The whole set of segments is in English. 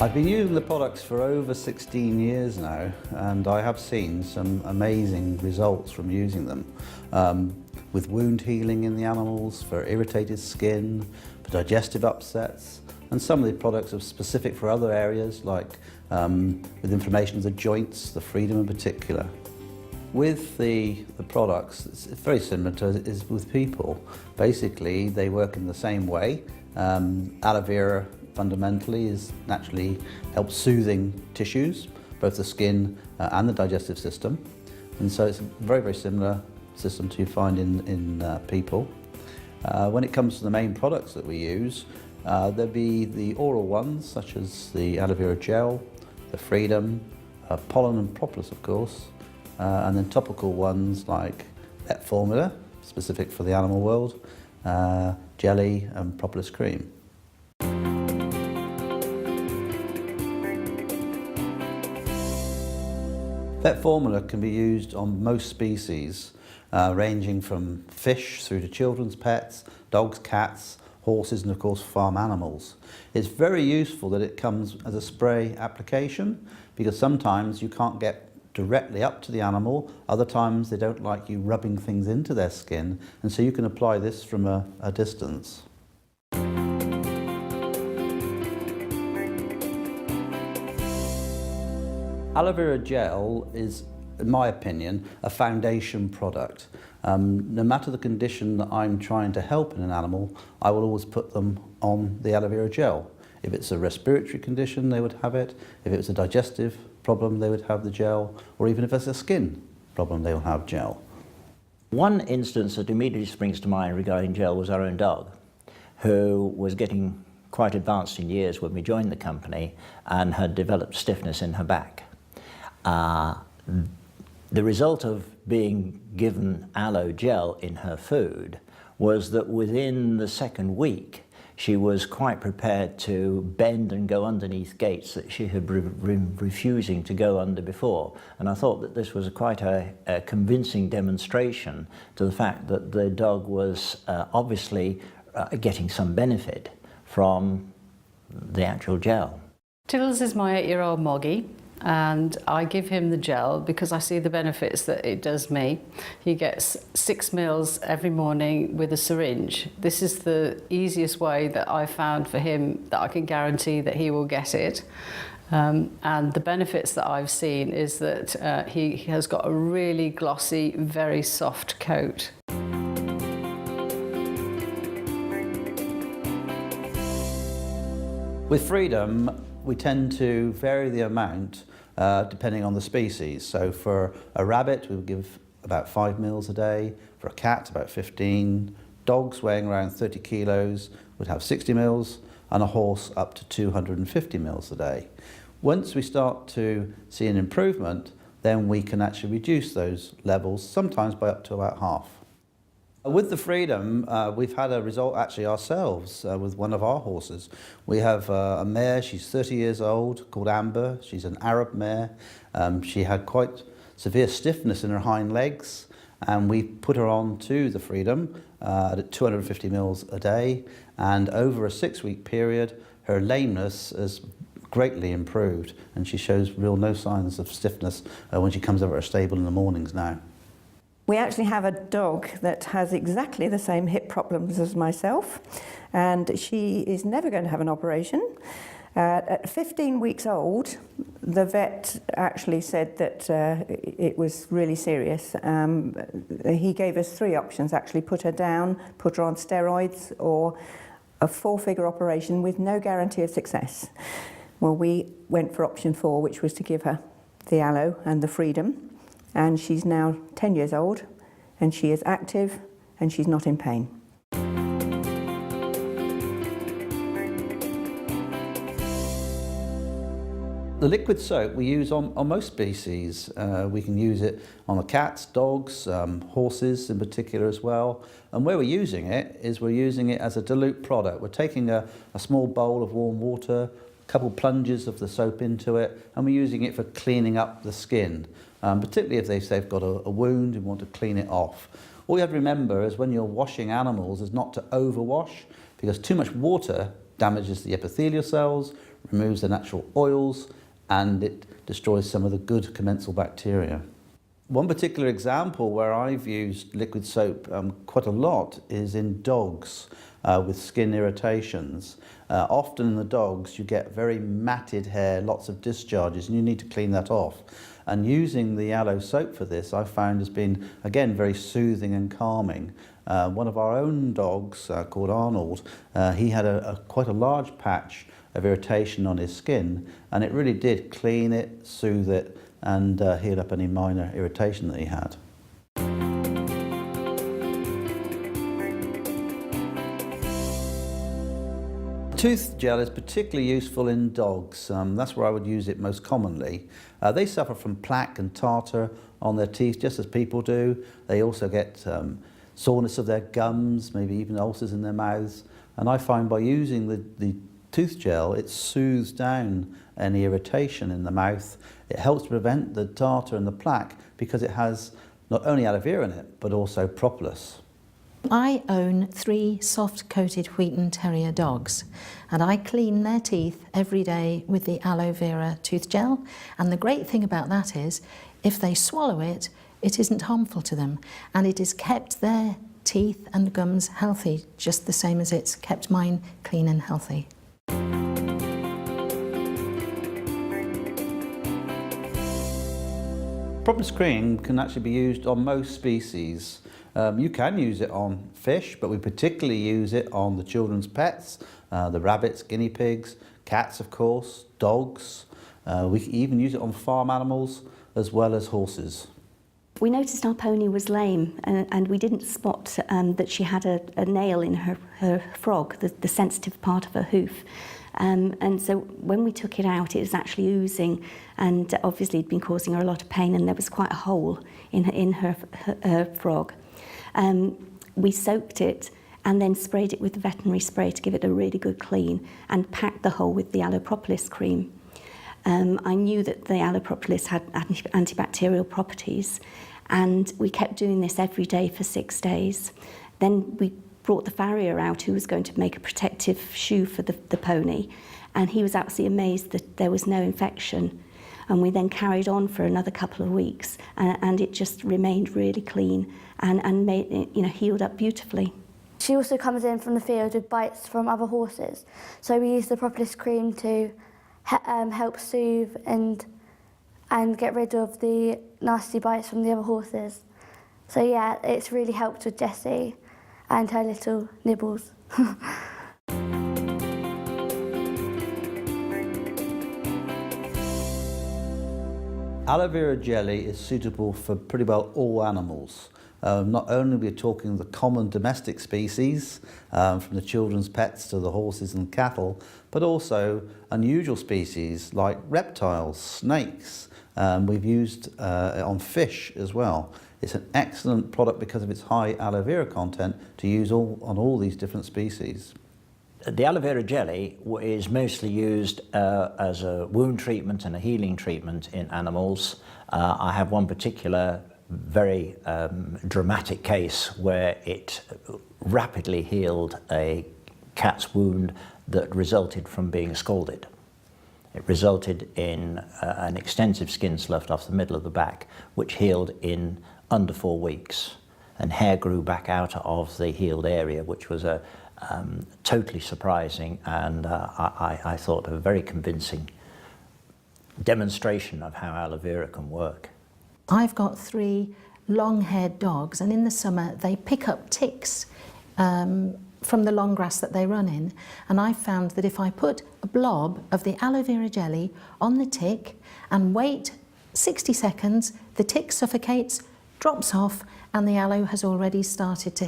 I've been using the products for over 16 years now, and I have seen some amazing results from using them. With wound healing in the animals, for irritated skin, for digestive upsets, and some of the products are specific for other areas, like with inflammation of the joints, the freedom in particular. With the products, it's very similar to it is with people. Basically, they work in the same way. Aloe vera fundamentally is naturally helps soothing tissues, both the skin and the digestive system. And so it's a very, very similar system to find in people. When it comes to the main products that we use, there'll be the oral ones, such as the aloe vera gel, the Freedom, pollen and propolis, of course, and then topical ones like Vet Formula, specific for the animal world, jelly and propolis cream. Vet Formula can be used on most species, ranging from fish through to children's pets, dogs, cats, horses, and of course farm animals. It's very useful that it comes as a spray application, because sometimes you can't get directly up to the animal, other times they don't like you rubbing things into their skin, and so you can apply this from a distance. Aloe vera gel is, in my opinion, a foundation product. No matter the condition that I'm trying to help in an animal, I will always put them on the aloe vera gel. If it's a respiratory condition, they would have it. If it was a digestive problem, they would have the gel. Or even if it's a skin problem, they will have gel. One instance that immediately springs to mind regarding gel was our own dog, who was getting quite advanced in years when we joined the company and had developed stiffness in her back. The result of being given aloe gel in her food was that within the second week she was quite prepared to bend and go underneath gates that she had been refusing to go under before. And I thought that this was quite a convincing demonstration to the fact that the dog was obviously getting some benefit from the actual gel. Tiddles is my 8-year-old Moggy, and I give him the gel because I see the benefits that it does me. He gets 6 meals every morning with a syringe. This is the easiest way that I found for him that I can guarantee that he will get it. And the benefits that I've seen is that he has got a really glossy, very soft coat. With Freedom, we tend to vary the amount depending on the species. So for a rabbit, we would give about 5 meals a day. For a cat, about 15. Dogs weighing around 30 kilos would have 60 meals, and a horse up to 250 meals a day. Once we start to see an improvement, then we can actually reduce those levels, sometimes by up to about half. With the Freedom, we've had a result actually ourselves with one of our horses. We have a mare, she's 30 years old, called Amber. She's an Arab mare. She had quite severe stiffness in her hind legs, and we put her on to the Freedom at 250 mils a day, and over a 6-week period, her lameness has greatly improved, and she shows no signs of stiffness when she comes over our stable in the mornings now. We actually have a dog that has exactly the same hip problems as myself, and she is never going to have an operation. At 15 weeks old, the vet actually said that it was really serious. He gave us 3 options, actually: put her down, put her on steroids, or a 4-figure operation with no guarantee of success. Well, we went for option 4, which was to give her the aloe and the Freedom. And she's now 10 years old, and she is active, and she's not in pain. The liquid soap we use on most species. We can use it on the cats, dogs, horses in particular as well. And where we're using it is we're using it as a dilute product. We're taking a small bowl of warm water, a couple plunges of the soap into it, and we're using it for cleaning up the skin. Particularly if they've got a wound and want to clean it off. All you have to remember is when you're washing animals is not to overwash, because too much water damages the epithelial cells, removes the natural oils, and it destroys some of the good commensal bacteria. One particular example where I've used liquid soap quite a lot is in dogs with skin irritations. Often in the dogs you get very matted hair, lots of discharges, and you need to clean that off. And using the aloe soap for this I found has been, again, very soothing and calming. One of our own dogs called Arnold, he had quite a large patch of irritation on his skin, and it really did clean it, soothe it, and heal up any minor irritation that he had. Tooth gel is particularly useful in dogs. That's where I would use it most commonly. They suffer from plaque and tartar on their teeth just as people do. They also get soreness of their gums, maybe even ulcers in their mouths. And I find by using the tooth gel, it soothes down any irritation in the mouth. It helps to prevent the tartar and the plaque because it has not only aloe vera in it, but also propolis. I own 3 soft-coated Wheaten Terrier dogs, and I clean their teeth every day with the aloe vera tooth gel. And the great thing about that is, if they swallow it, it isn't harmful to them, and it has kept their teeth and gums healthy, just the same as it's kept mine clean and healthy. Propolis cream can actually be used on most species. You can use it on fish, but we particularly use it on the children's pets, the rabbits, guinea pigs, cats of course, dogs. We can even use it on farm animals as well as horses. We noticed our pony was lame, and we didn't spot that she had a nail in her frog, the sensitive part of her hoof. And so when we took it out, it was actually oozing, and obviously it'd been causing her a lot of pain, and there was quite a hole in her frog. We soaked it and then sprayed it with the veterinary spray to give it a really good clean, and packed the hole with the aloe propolis cream. I knew that the aloe propolis had antibacterial properties, and we kept doing this every day for 6 days. Then we brought the farrier out, who was going to make a protective shoe for the pony, and he was absolutely amazed that there was no infection. And we then carried on for another couple of weeks, and it just remained really clean and made it, healed up beautifully. She also comes in from the field with bites from other horses, so we use the propolis cream to help soothe and get rid of the nasty bites from the other horses. So yeah, it's really helped with Jessie and her little nibbles. Aloe vera jelly is suitable for pretty well all animals. Not only are we talking the common domestic species, from the children's pets to the horses and cattle, but also unusual species like reptiles, snakes. We've used it on fish as well. It's an excellent product because of its high aloe vera content to use on all these different species. The aloe vera jelly is mostly used as a wound treatment and a healing treatment in animals. I have one particular very dramatic case where it rapidly healed a cat's wound that resulted from being scalded. It resulted in an extensive skin sloughed off the middle of the back, which healed in under 4 weeks, and hair grew back out of the healed area, which was a totally surprising and I thought a very convincing demonstration of how aloe vera can work. I've got 3 long-haired dogs, and in the summer they pick up ticks from the long grass that they run in, and I found that if I put a blob of the aloe vera jelly on the tick and wait 60 seconds, the tick suffocates, drops off, and the aloe has already started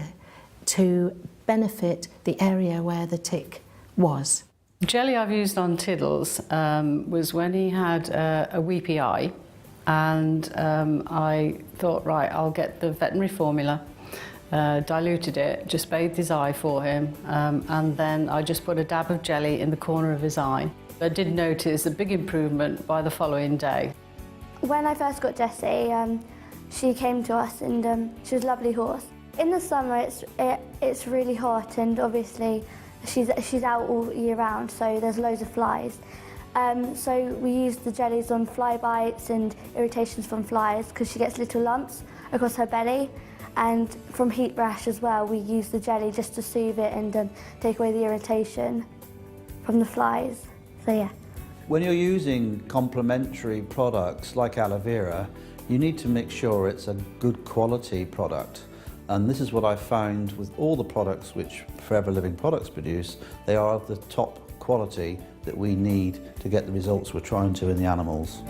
to benefit the area where the tick was. The jelly I've used on Tiddles was when he had a weepy eye, and I thought, right, I'll get the veterinary formula, diluted it, just bathed his eye for him, and then I just put a dab of jelly in the corner of his eye. I did notice a big improvement by the following day. When I first got Jessie, she came to us, and she was a lovely horse. In the summer it's really hot, and obviously she's out all year round, so there's loads of flies. So we use the jellies on fly bites and irritations from flies because she gets little lumps across her belly. And from heat rash as well, we use the jelly just to soothe it and take away the irritation from the flies. So yeah. When you're using complementary products like aloe vera, you need to make sure it's a good quality product. And this is what I found with all the products which Forever Living Products produce. They are of the top quality that we need to get the results we're trying to in the animals.